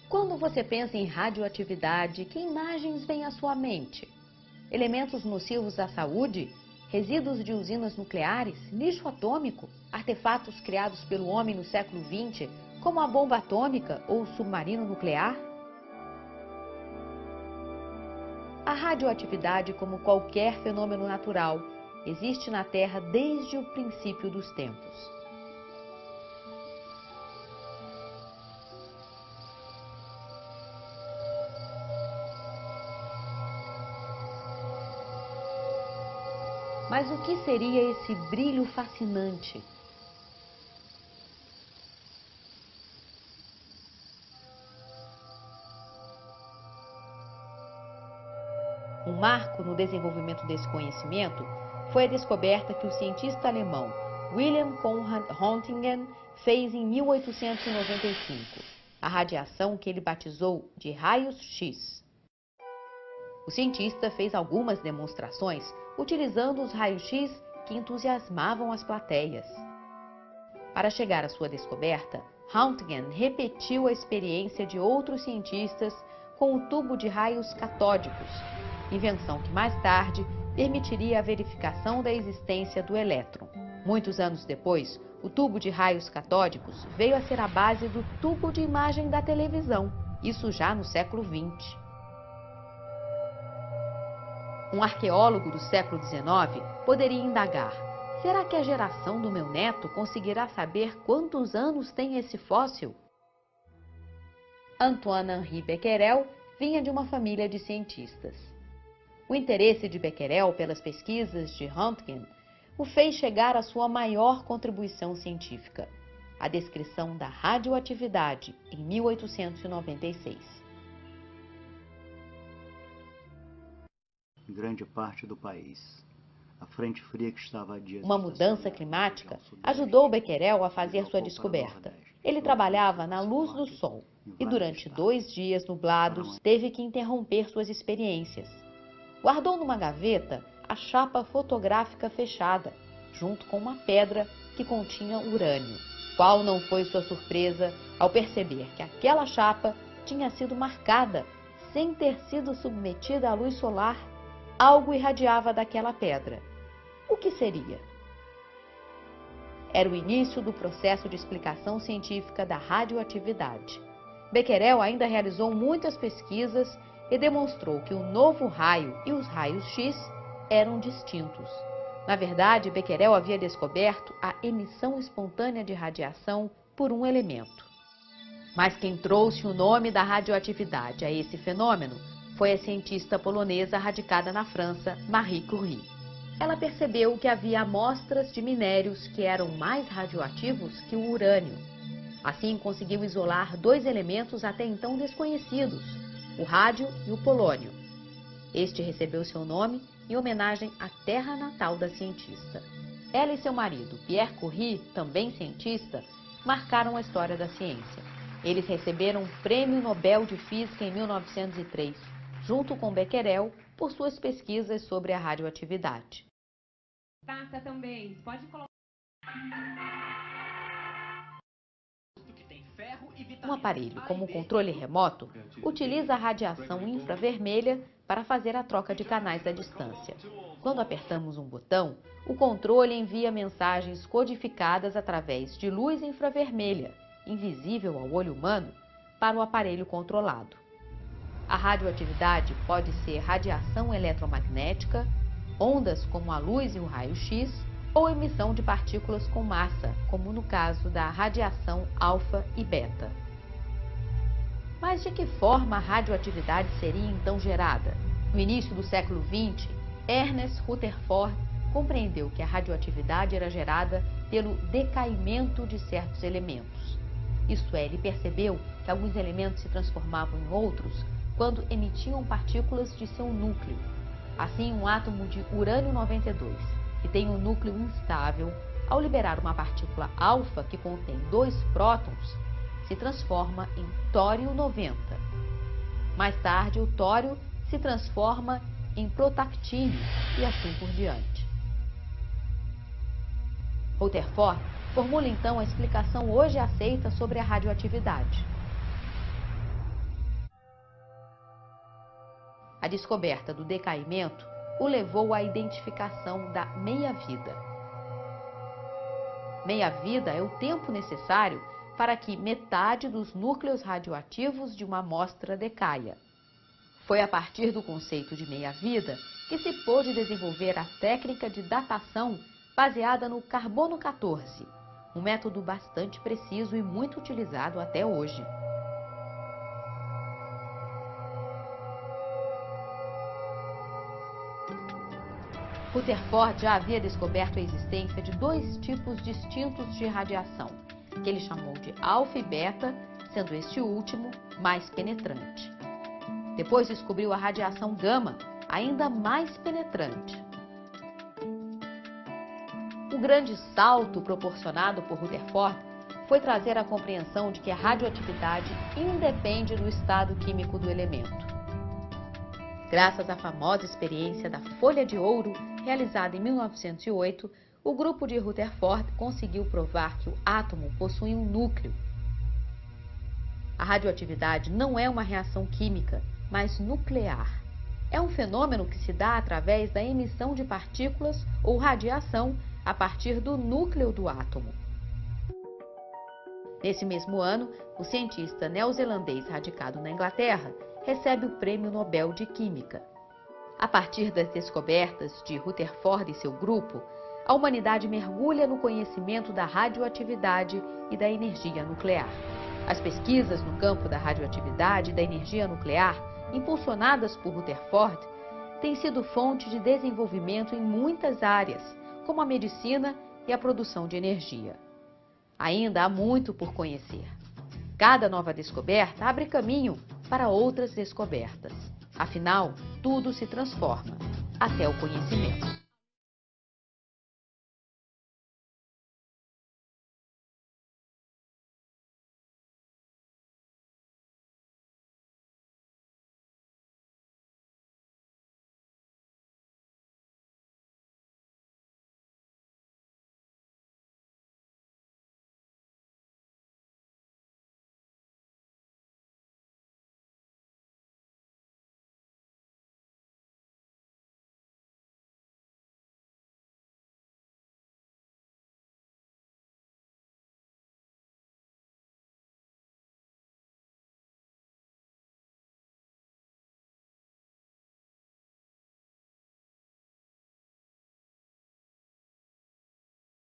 Quando você pensa em radioatividade, que imagens vêm à sua mente? Elementos nocivos à saúde? Resíduos de usinas nucleares? Lixo atômico? Artefatos criados pelo homem no século XX, como a bomba atômica ou o submarino nuclear? A radioatividade, como qualquer fenômeno natural, existe na Terra desde o princípio dos tempos. Mas o que seria esse brilho fascinante? Um marco no desenvolvimento desse conhecimento foi a descoberta que o cientista alemão Wilhelm Conrad Röntgen fez em 1895, a radiação que ele batizou de raios X. O cientista fez algumas demonstrações utilizando os raios-x que entusiasmavam as plateias. Para chegar à sua descoberta, Röntgen repetiu a experiência de outros cientistas com o tubo de raios catódicos, invenção que mais tarde permitiria a verificação da existência do elétron. Muitos anos depois, o tubo de raios catódicos veio a ser a base do tubo de imagem da televisão, isso já no século XX. Um arqueólogo do século XIX poderia indagar: será que a geração do meu neto conseguirá saber quantos anos tem esse fóssil? Antoine-Henri Becquerel vinha de uma família de cientistas. O interesse de Becquerel pelas pesquisas de Röntgen o fez chegar à sua maior contribuição científica, a descrição da radioatividade em 1896. Em grande parte do país, a frente fria que estava a dias... Uma mudança climática ajudou Becquerel a fazer sua descoberta. Ele trabalhava na luz do sol e durante 2 dias nublados teve que interromper suas experiências. Guardou numa gaveta a chapa fotográfica fechada, junto com uma pedra que continha urânio. Qual não foi sua surpresa ao perceber que aquela chapa tinha sido marcada sem ter sido submetida à luz solar? Algo irradiava daquela pedra. O que seria? Era o início do processo de explicação científica da radioatividade. Becquerel ainda realizou muitas pesquisas e demonstrou que o novo raio e os raios X eram distintos. Na verdade, Becquerel havia descoberto a emissão espontânea de radiação por um elemento. Mas quem trouxe o nome da radioatividade a esse fenômeno foi a cientista polonesa radicada na França, Marie Curie. Ela percebeu que havia amostras de minérios que eram mais radioativos que o urânio. Assim, conseguiu isolar 2 elementos até então desconhecidos, o rádio e o polônio. Este recebeu seu nome em homenagem à terra natal da cientista. Ela e seu marido, Pierre Curie, também cientista, marcaram a história da ciência. Eles receberam o Prêmio Nobel de Física em 1903, junto com Becquerel, por suas pesquisas sobre a radioatividade. Taça também, pode colocar. Um aparelho como o controle remoto utiliza a radiação infravermelha para fazer a troca de canais à distância. Quando apertamos um botão, o controle envia mensagens codificadas através de luz infravermelha, invisível ao olho humano, para o aparelho controlado. A radioatividade pode ser radiação eletromagnética, ondas como a luz e o raio-x, ou emissão de partículas com massa, como no caso da radiação alfa e beta. Mas de que forma a radioatividade seria então gerada? No início do século XX, Ernest Rutherford compreendeu que a radioatividade era gerada pelo decaimento de certos elementos. Isto é, ele percebeu que alguns elementos se transformavam em outros quando emitiam partículas de seu núcleo. Assim, um átomo de urânio-92, que tem um núcleo instável, ao liberar uma partícula alfa que contém 2 prótons, se transforma em tório-90. Mais tarde, o tório se transforma em protactínio e assim por diante. Rutherford formula então a explicação hoje aceita sobre a radioatividade. A descoberta do decaimento o levou à identificação da meia-vida. Meia-vida é o tempo necessário para que metade dos núcleos radioativos de uma amostra decaia. Foi a partir do conceito de meia-vida que se pôde desenvolver a técnica de datação baseada no carbono 14, um método bastante preciso e muito utilizado até hoje. Rutherford já havia descoberto a existência de dois tipos distintos de radiação, que ele chamou de alfa e beta, sendo este último mais penetrante. Depois descobriu a radiação gama, ainda mais penetrante. O grande salto proporcionado por Rutherford foi trazer a compreensão de que a radioatividade independe do estado químico do elemento. Graças à famosa experiência da folha de ouro, realizada em 1908, o grupo de Rutherford conseguiu provar que o átomo possui um núcleo. A radioatividade não é uma reação química, mas nuclear. É um fenômeno que se dá através da emissão de partículas ou radiação a partir do núcleo do átomo. Nesse mesmo ano, o cientista neozelandês radicado na Inglaterra recebe o Prêmio Nobel de Química. A partir das descobertas de Rutherford e seu grupo, a humanidade mergulha no conhecimento da radioatividade e da energia nuclear. As pesquisas no campo da radioatividade e da energia nuclear, impulsionadas por Rutherford, têm sido fonte de desenvolvimento em muitas áreas, como a medicina e a produção de energia. Ainda há muito por conhecer. Cada nova descoberta abre caminho para outras descobertas. Afinal, tudo se transforma, até o conhecimento.